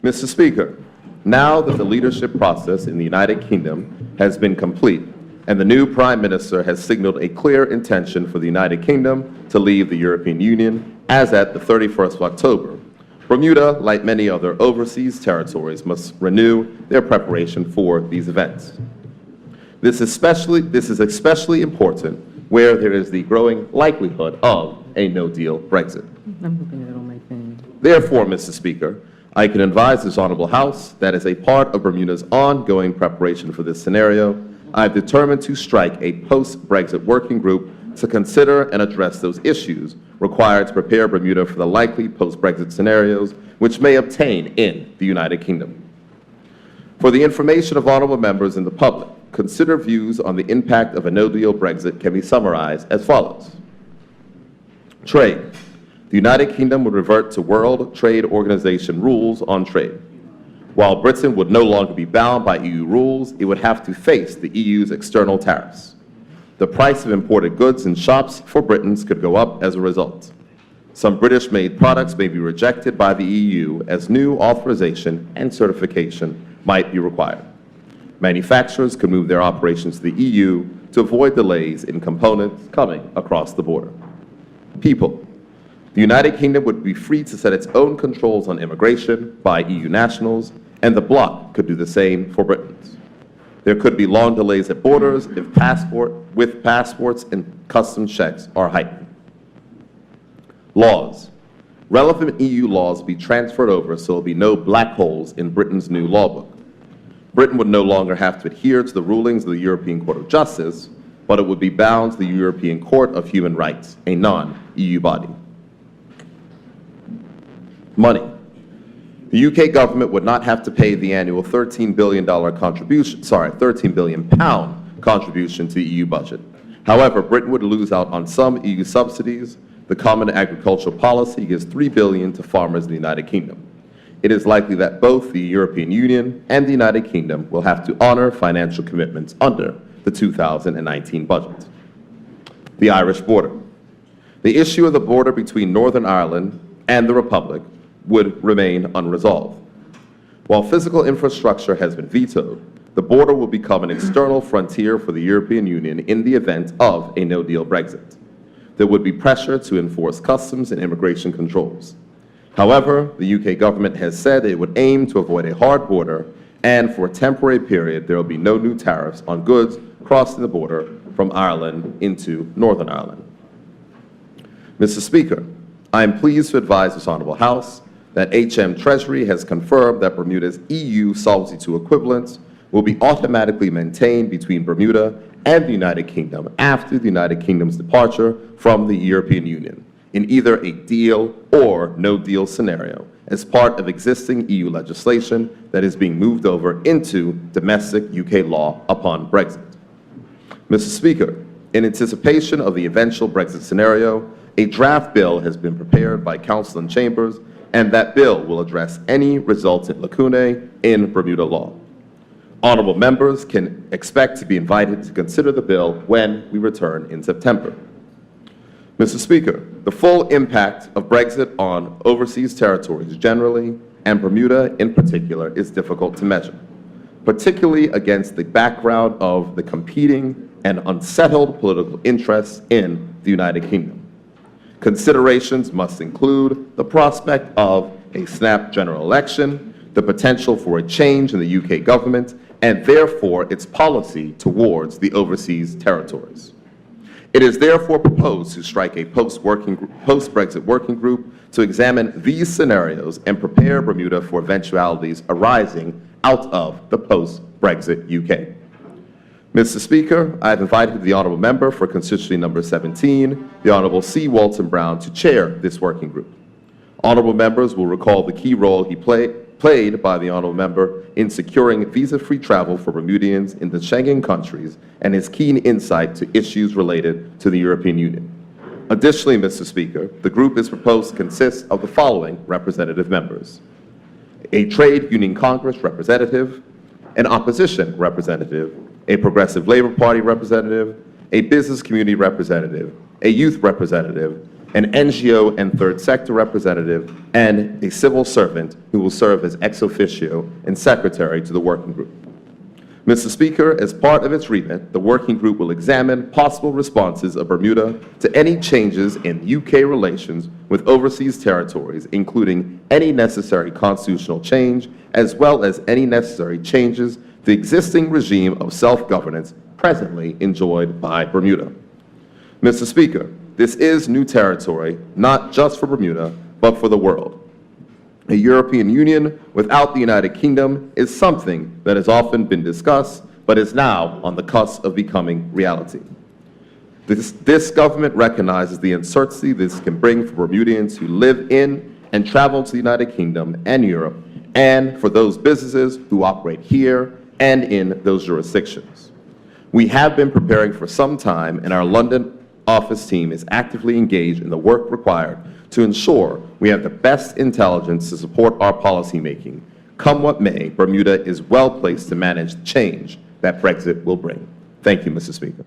Mr. Speaker, now that the leadership process in the United Kingdom has been complete and the new Prime Minister has signaled a clear intention for the United Kingdom to leave the European Union as at the 31st of October, Bermuda, like many other overseas territories, must renew their preparation for these events. This is especially important where there is the growing likelihood of a no-deal Brexit. I'm looking at it on my thing. Therefore, Mr. Speaker, I can advise this Honorable House that as a part of Bermuda's ongoing preparation for this scenario, I have determined to strike a post-Brexit working group to consider and address those issues required to prepare Bermuda for the likely post-Brexit scenarios which may obtain in the United Kingdom. For the information of honorable members and the public, consider views on the impact of a no-deal Brexit can be summarized as follows. Trade. The United Kingdom would revert to World Trade Organization rules on trade. While Britain would no longer be bound by EU rules, it would have to face the EU's external tariffs. The price of imported goods in shops for Britons could go up as a result. Some British-made products may be rejected by the EU as new authorization and certification might be required. Manufacturers could move their operations to the EU to avoid delays in components coming across the border. People. The United Kingdom would be free to set its own controls on immigration by EU nationals, and the bloc could do the same for Britons. There could be long delays at borders if passports and customs checks are heightened. Laws. Relevant EU laws will be transferred over so there will be no black holes in Britain's new law book. Britain would no longer have to adhere to the rulings of the European Court of Justice, but it would be bound to the European Court of Human Rights, a non-EU body. Money. The UK government would not have to pay the annual £13 billion contribution, £13 billion contribution to the EU budget. However, Britain would lose out on some EU subsidies. The Common Agricultural Policy gives $3 billion to farmers in the United Kingdom. It is likely that both the European Union and the United Kingdom will have to honor financial commitments under the 2019 budget. The Irish border. The issue of the border between Northern Ireland and the Republic would remain unresolved. While physical infrastructure has been vetoed, the border will become an external frontier for the European Union in the event of a no-deal Brexit. There would be pressure to enforce customs and immigration controls. However, the UK government has said it would aim to avoid a hard border, and for a temporary period there will be no new tariffs on goods crossing the border from Ireland into Northern Ireland. Mr. Speaker, I am pleased to advise this Honorable House that HM Treasury has confirmed that Bermuda's EU Solvency II equivalence will be automatically maintained between Bermuda and the United Kingdom after the United Kingdom's departure from the European Union in either a deal or no-deal scenario as part of existing EU legislation that is being moved over into domestic UK law upon Brexit. Mr. Speaker, in anticipation of the eventual Brexit scenario, a draft bill has been prepared by Council and Chambers, and that bill will address any resultant lacunae in Bermuda law. Honorable members can expect to be invited to consider the bill when we return in September. Mr. Speaker, the full impact of Brexit on overseas territories generally, and Bermuda in particular, is difficult to measure, particularly against the background of the competing and unsettled political interests in the United Kingdom. Considerations must include the prospect of a snap general election, the potential for a change in the UK government, and therefore its policy towards the overseas territories. It is therefore proposed to strike a post-Brexit working group to examine these scenarios and prepare Bermuda for eventualities arising out of the post-Brexit UK. Mr. Speaker, I have invited the Honourable Member for Constituency Number 17, the Honourable C. Walton Brown, to chair this working group. Honourable members will recall the key role he played by the Honourable Member in securing visa-free travel for Bermudians in the Schengen countries and his keen insight to issues related to the European Union. Additionally, Mr. Speaker, the group is proposed to consist of the following representative members: a Trade Union Congress representative, an opposition representative, a Progressive Labor Party representative, a business community representative, a youth representative, an NGO and third sector representative, and a civil servant who will serve as ex officio and secretary to the working group. Mr. Speaker, as part of its remit, the working group will examine possible responses of Bermuda to any changes in UK relations with overseas territories, including any necessary constitutional change, as well as any necessary changes to the existing regime of self-governance presently enjoyed by Bermuda. Mr. Speaker, this is new territory, not just for Bermuda, but for the world. A European Union without the United Kingdom is something that has often been discussed, but is now on the cusp of becoming reality. This government recognizes the uncertainty this can bring for Bermudians who live in and travel to the United Kingdom and Europe, and for those businesses who operate here and in those jurisdictions. We have been preparing for some time, and our London office team is actively engaged in the work required to ensure we have the best intelligence to support our policymaking. Come what may, Bermuda is well placed to manage the change that Brexit will bring. Thank you, Mr. Speaker.